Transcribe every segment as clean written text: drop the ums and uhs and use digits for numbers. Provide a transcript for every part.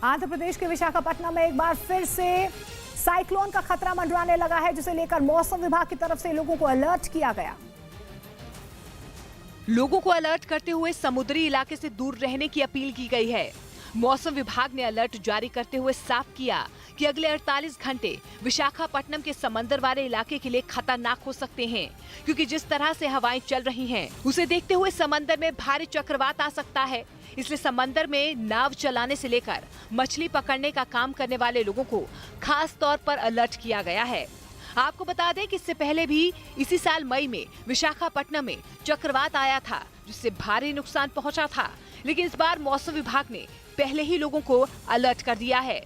आंध्र प्रदेश के विशाखापट्टनम में एक बार फिर से साइक्लोन का खतरा मंडराने लगा है, जिसे लेकर मौसम विभाग की तरफ से लोगों को अलर्ट किया गया। लोगों को अलर्ट करते हुए समुद्री इलाके से दूर रहने की अपील की गई है। मौसम विभाग ने अलर्ट जारी करते हुए साफ किया कि अगले 48 घंटे विशाखापट्टनम के समंदर वाले इलाके के लिए खतरनाक हो सकते हैं, क्योंकि जिस तरह से हवाएं चल रही हैं, उसे देखते हुए समंदर में भारी चक्रवात आ सकता है। इसलिए समंदर में नाव चलाने से लेकर मछली पकड़ने का काम करने वाले लोगों को खास तौर पर अलर्ट किया गया है। आपको बता दें कि इससे पहले भी इसी साल मई में विशाखापट्टनम में चक्रवात आया था, जिससे भारी नुकसान पहुंचा था, लेकिन इस बार मौसम विभाग ने पहले ही लोगों को अलर्ट कर दिया है।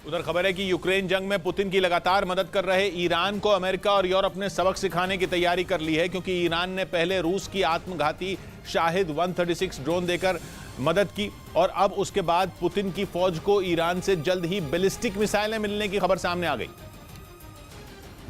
उधर खबर है कि यूक्रेन जंग में पुतिन की लगातार मदद कर रहे ईरान को अमेरिका और यूरोप ने सबक सिखाने की तैयारी कर ली है, क्योंकि ईरान ने पहले रूस की आत्मघाती शाहिद 136 ड्रोन देकर मदद की और अब उसके बाद पुतिन की फौज को ईरान से जल्द ही बैलिस्टिक मिसाइलें मिलने की खबर सामने आ गई,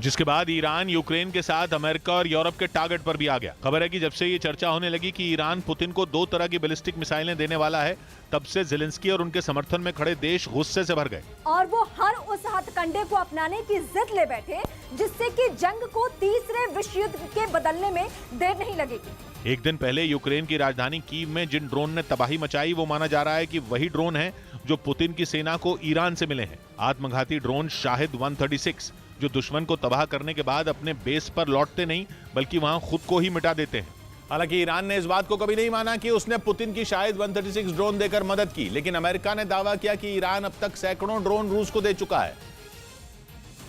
जिसके बाद ईरान यूक्रेन के साथ अमेरिका और यूरोप के टारगेट पर भी आ गया। खबर है कि जब से ये चर्चा होने लगी कि ईरान पुतिन को 2 तरह की बैलिस्टिक मिसाइलें देने वाला है, तब से ज़ेलेंस्की और उनके समर्थन में खड़े देश गुस्से से भर गए और वो हर उस हथकंडे को अपनाने की जिद ले बैठे जिससे कि जंग को तीसरे विश्व युद्ध के बदलने में देर नहीं लगेगी। एक दिन पहले यूक्रेन की राजधानी कीव में जिन ड्रोन ने तबाही मचाई, वो माना जा रहा है कि वही ड्रोन है जो पुतिन की सेना को ईरान से मिले हैं। आत्मघाती ड्रोन शाहिद 136 जो दुश्मन को तबाह करने के बाद अपने बेस पर लौटते नहीं बल्कि वहां खुद को ही मिटा देते हैं। हालांकि ईरान ने इस बात को कभी नहीं माना कि उसने पुतिन की शाहिद 136 ड्रोन देकर मदद की, लेकिन अमेरिका ने दावा किया कि ईरान अब तक सैकड़ों ड्रोन रूस को दे चुका है,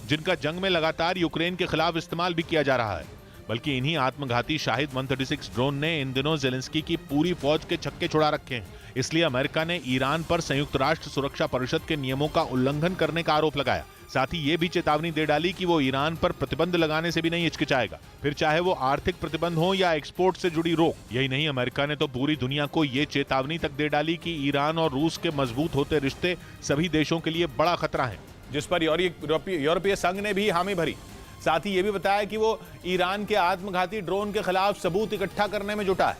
जिनका जंग में लगातार यूक्रेन के खिलाफ इस्तेमाल भी किया जा रहा है। बल्कि इन्हीं आत्मघाती शाहिद 136 ड्रोन ने इन दिनों ज़ेलेंस्की की पूरी फौज के छक्के छुड़ा रखे हैं। इसलिए अमेरिका ने ईरान पर संयुक्त राष्ट्र सुरक्षा परिषद के नियमों का उल्लंघन करने का आरोप लगाया। साथ ही ये भी चेतावनी दे डाली कि वो ईरान पर प्रतिबंध लगाने से भी नहीं हिचकिचाएगा, फिर चाहे वो आर्थिक प्रतिबंध हो या एक्सपोर्ट से जुड़ी रोक। यही नहीं, अमेरिका ने तो पूरी दुनिया को ये चेतावनी तक दे डाली कि ईरान और रूस के मजबूत होते रिश्ते सभी देशों के लिए बड़ा खतरा है, जिस पर यूरोपीय संघ ने भी हामी भरी। साथ ही ये भी बताया कि वो ईरान के आत्मघाती ड्रोन के खिलाफ सबूत इकट्ठा करने में जुटा है,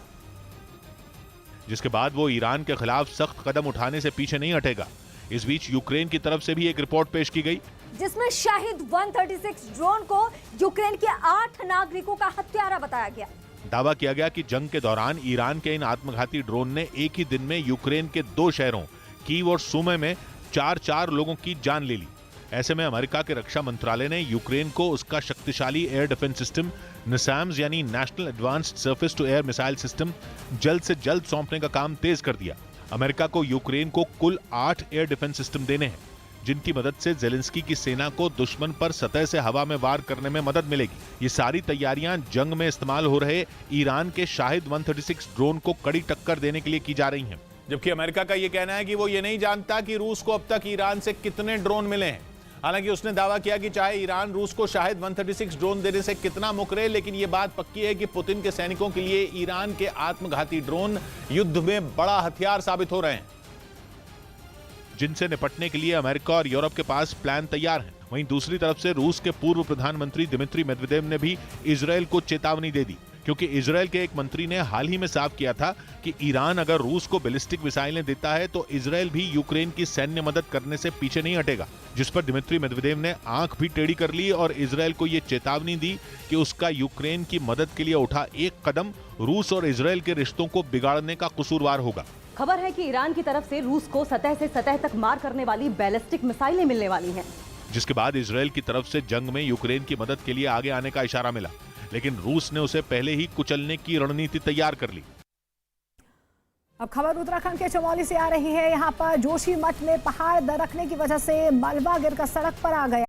जिसके बाद वो ईरान के खिलाफ सख्त कदम उठाने से पीछे नहीं हटेगा। इस बीच यूक्रेन की तरफ से भी एक रिपोर्ट पेश की गई, जिसमें शाहिद 136 ड्रोन को यूक्रेन के 8 नागरिकों का हत्यारा बताया गया। दावा किया गया कि जंग के दौरान ईरान के इन आत्मघाती ड्रोन ने एक ही दिन में यूक्रेन के 2 शहरों कीव और सुमे में 4 लोगों की जान ले ली। ऐसे में अमेरिका के रक्षा मंत्रालय ने यूक्रेन को उसका शक्तिशाली एयर डिफेंस सिस्टम NASAMS यानी national advanced surface to air missile system जल्द से जल्द सौंपने का काम तेज कर दिया। अमेरिका को यूक्रेन को कुल 8 एयर डिफेंस सिस्टम देने हैं, जिनकी मदद से ज़ेलेंस्की की सेना को दुश्मन पर सतह से हवा में वार करने में मदद मिलेगी। ये सारी तैयारियां जंग में इस्तेमाल हो रहे ईरान के शाहिद 136 ड्रोन को कड़ी टक्कर देने के लिए की जा रही हैं। जबकि अमेरिका का ये कहना है कि वो ये नहीं जानता कि रूस को अब तक ईरान से कितने ड्रोन मिले हैं। हालांकि उसने दावा किया कि चाहे ईरान रूस को शाहिद 136 ड्रोन देने से कितना मुकरे, लेकिन ये बात पक्की है कि पुतिन के सैनिकों के लिए ईरान के आत्मघाती ड्रोन युद्ध में बड़ा हथियार साबित हो रहे हैं, जिनसे निपटने के लिए अमेरिका और यूरोप के पास प्लान तैयार हैं। वहीं दूसरी तरफ से रूस के पूर्व प्रधानमंत्री दिमित्री मेदवेदेव ने भी इजरायल को चेतावनी दे दी, क्योंकि इजरायल के एक मंत्री ने हाल ही में साफ किया था कि ईरान अगर रूस को बैलिस्टिक मिसाइलें देता है तो इजरायल भी यूक्रेन की सैन्य मदद करने से पीछे नहीं हटेगा। जिस पर दिमित्री मेदवेदेव ने आंख भी टेढ़ी कर ली और इजरायल को ये चेतावनी दी कि उसका यूक्रेन की मदद के लिए उठा एक कदम रूस और इजरायल के रिश्तों को बिगाड़ने का कसूरवार होगा। खबर है कि ईरान की तरफ से रूस को सतह से सतह तक मार करने वाली बैलिस्टिक मिसाइलें मिलने वाली हैं, जिसके बाद इजरायल की तरफ से जंग में यूक्रेन की मदद के लिए आगे आने का इशारा मिला, लेकिन रूस ने उसे पहले ही कुचलने की रणनीति तैयार कर ली। अब खबर उत्तराखंड के चमोली से आ रही है। यहाँ पर जोशीमठ में पहाड़ दरकने की वजह से मलबा गिरकर सड़क पर आ गया।